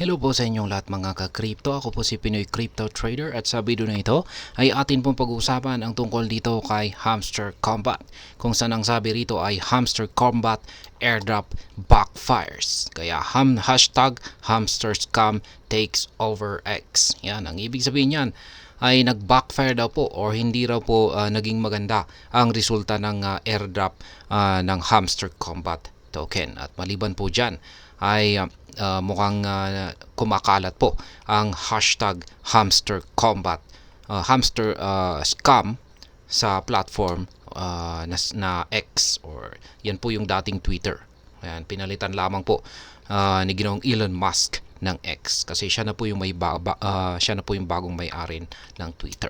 Hello po sa inyong lahat mga ka-crypto. Ako po si Pinoy Crypto Trader at sa video na ito ay atin pong pag-uusapan ang tungkol dito kay Hamster Combat. Kung saan ang sabi rito ay Hamster Combat airdrop backfires. Kaya hashtag Hamster Scam takes over X. Yan, ang ibig sabihin yan ay nag-backfire daw po or hindi raw po naging maganda ang resulta ng airdrop ng Hamster Combat token. At maliban po dyan ay mukhang kumakalat po ang hashtag Hamster Combat Hamster Scam sa platform na X, or yan po yung dating Twitter. Ayan, pinalitan lamang po ni Ginoong Elon Musk ng X kasi siya na po yung siya na po yung bagong may-ari ng Twitter.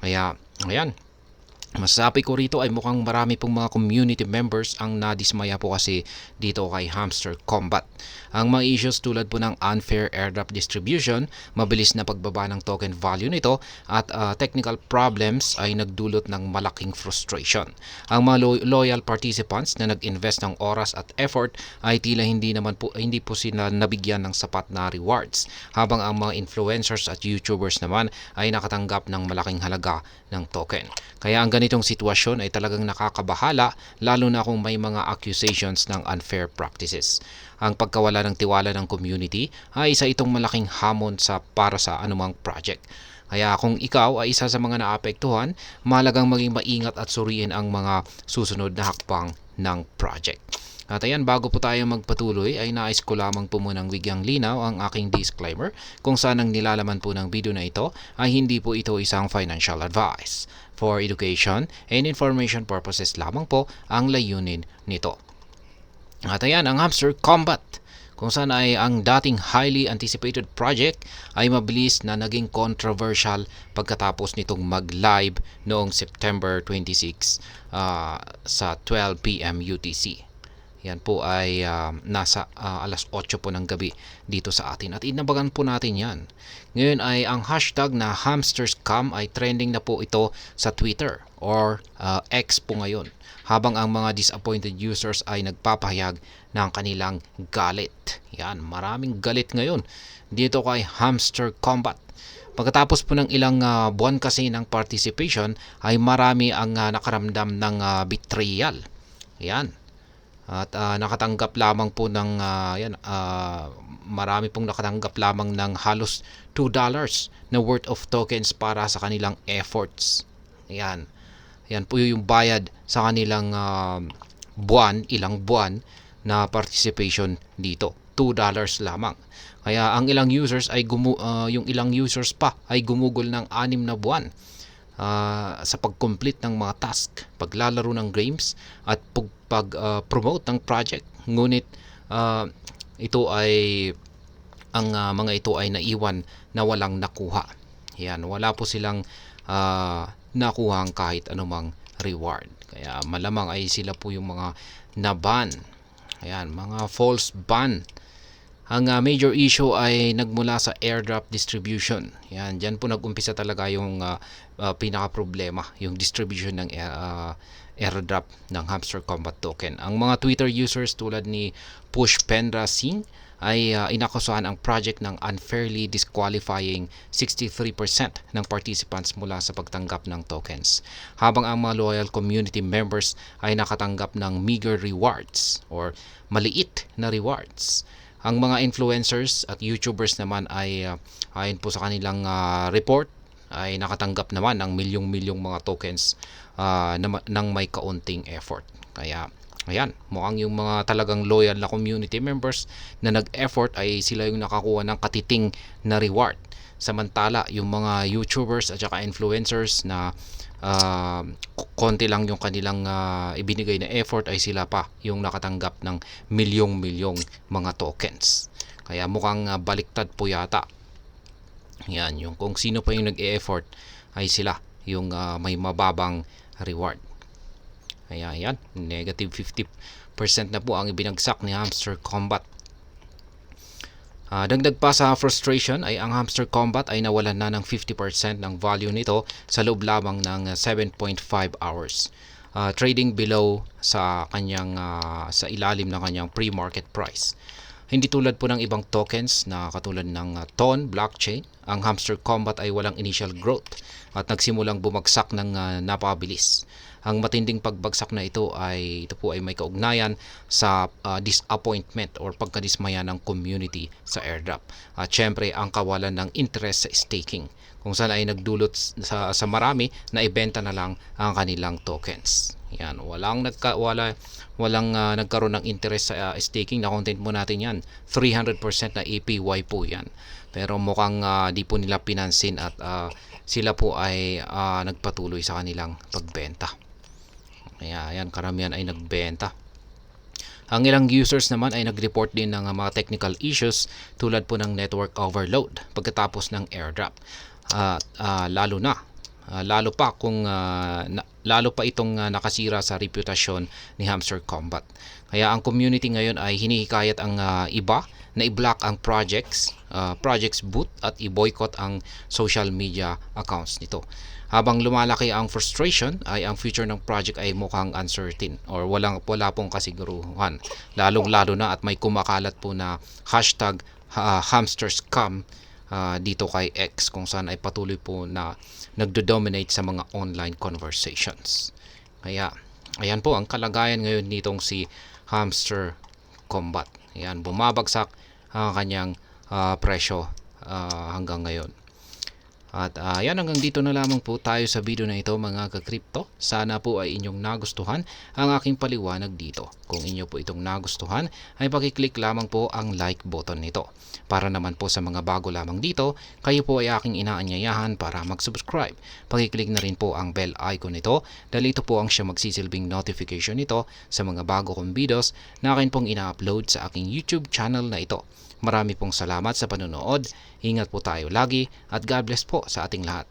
Kaya ayan, masasabi ko rito ay mukhang marami pong mga community members ang nadismaya po kasi dito kay Hamster Combat. Ang mga issues tulad po ng unfair airdrop distribution, mabilis na pagbaba ng token value nito at technical problems ay nagdulot ng malaking frustration. Ang mga loyal participants na nag-invest ng oras at effort ay tila hindi po sila nabigyan ng sapat na rewards, habang ang mga influencers at YouTubers naman ay nakatanggap ng malaking halaga ng token. Kaya ang ganitong sitwasyon ay talagang nakakabahala, lalo na kung may mga accusations ng unfair practices. Ang pagkawala ng tiwala ng community ay isa itong malaking hamon para sa anumang project. Kaya kung ikaw ay isa sa mga naapektuhan, mahalagang maging maingat at suriin ang mga susunod na hakbang ng project. At ayan, bago po tayo magpatuloy ay nais ko lamang po munang bigyang linaw ang aking disclaimer kung saan ang nilalaman po ng video na ito ay hindi po ito isang financial advice. For education and information purposes lamang po ang layunin nito. At ayan, ang Hamster Combat, kung saan ay ang dating highly anticipated project ay mabilis na naging controversial pagkatapos nitong mag-live noong September 26 sa 12 PM UTC. Yan po ay nasa alas 8 po ng gabi dito sa atin. At inabagan po natin yan. Ngayon ay ang hashtag na Hamster Scam ay trending na po ito sa Twitter or X po ngayon. Habang ang mga disappointed users ay nagpapahayag ng kanilang galit. Yan, maraming galit ngayon dito kay Hamster Combat. Pagkatapos po ng ilang buwan kasi ng participation ay marami ang nakaramdam ng betrayal. Yan. At nakatanggap lamang po ng marami pong nakatanggap lamang ng halos $2 na worth of tokens para sa kanilang efforts. Yan. Yan po yung bayad sa kanilang ilang buwan na participation dito. $2 lamang. Kaya ang ilang users ay yung ilang users pa ay gumugol ng 6 na buwan sa pag-complete ng mga task, paglalaro ng games at pag-promote ng project. Ngunit ito ay ang mga ito ay naiwan na walang nakuha. Yan, wala po silang nakuha kahit anumang reward. Kaya malamang ay sila po yung mga na-ban. Ayan, mga false ban. Ang major issue ay nagmula sa airdrop distribution. Yan, diyan po nag-umpisa talaga yung pinaka-problema, yung distribution ng airdrop ng Hamster Combat token. Ang mga Twitter users tulad ni Pushpendra Singh ay inakusahan ang project ng unfairly disqualifying 63% ng participants mula sa pagtanggap ng tokens, habang ang mga loyal community members ay nakatanggap ng meager rewards or maliit na rewards. Ang mga influencers at YouTubers naman ay ayon po sa kanilang report ay nakatanggap naman ng milyong-milyong mga tokens nang may kaunting effort. Kaya ayan, mukhang yung mga talagang loyal na community members na nag-effort ay sila yung nakakuha ng katiting na reward. Samantala, yung mga YouTubers at saka influencers na konti lang yung kanilang ibinigay na effort ay sila pa yung nakatanggap ng milyong-milyong mga tokens. Kaya mukhang baliktad po yata. Yan, yung kung sino pa yung nag-e-effort ay sila yung may mababang reward. Kaya yan, negative 50% na po ang ibinagsak ni Hamster Combat. Dagdag pa sa frustration ay ang Hamster Combat ay nawalan na ng 50% ng value nito sa loob lamang ng 7.5 hours. Trading below sa kanyang sa ilalim ng kanyang pre-market price. Hindi tulad po ng ibang tokens na katulad ng TON blockchain, ang Hamster Combat ay walang initial growth at nagsimulang bumagsak ng napabilis. Ang matinding pagbagsak na ito po ay may kaugnayan sa disappointment or pagkadismaya ng community sa airdrop. At syempre ang kawalan ng interest sa staking, kung saan ay nagdulot sa marami na ibenta na lang ang kanilang tokens. Yan, walang nagkaroon ng interest sa staking. Na content mo natin yan, 300% na APY po yan. Pero mukhang di po nila pinansin at sila po ay nagpatuloy sa kanilang pagbenta. Kaya ayan, karamihan ay nagbenta. Ang ilang users naman ay nag-report din ng mga technical issues tulad po ng network overload pagkatapos ng airdrop. Lalo pa itong nakasira sa reputasyon ni Hamster Combat. Kaya ang community ngayon ay hinihikayat ang iba na i-block ang projects boot at i-boycott ang social media accounts nito. Habang lumalaki ang frustration, ay ang future ng project ay mukhang uncertain or wala pong kasiguruhan. Lalong-lalo na at may kumakalat po na hashtag hamsterscam dito kay X, kung saan ay patuloy po na nagdo-dominate sa mga online conversations. Kaya ayan po ang kalagayan ngayon nitong si Hamster Combat. Ayan, bumabagsak ang kanyang presyo hanggang ngayon. At yan, hanggang dito na lamang po tayo sa video na ito mga ka-crypto. Sana po ay inyong nagustuhan ang aking paliwanag dito. Kung inyo po itong nagustuhan ay pakiclick lamang po ang like button nito. Para naman po sa mga bago lamang dito, kayo po ay aking inaanyayahan para mag-subscribe. Pakiclick na rin po ang bell icon nito dahil ito po ang siya magsisilbing notification nito sa mga bago kong videos na akin pong ina-upload sa aking YouTube channel na ito. Marami pong salamat sa panonood. Ingat po tayo lagi at God bless po sa ating lahat.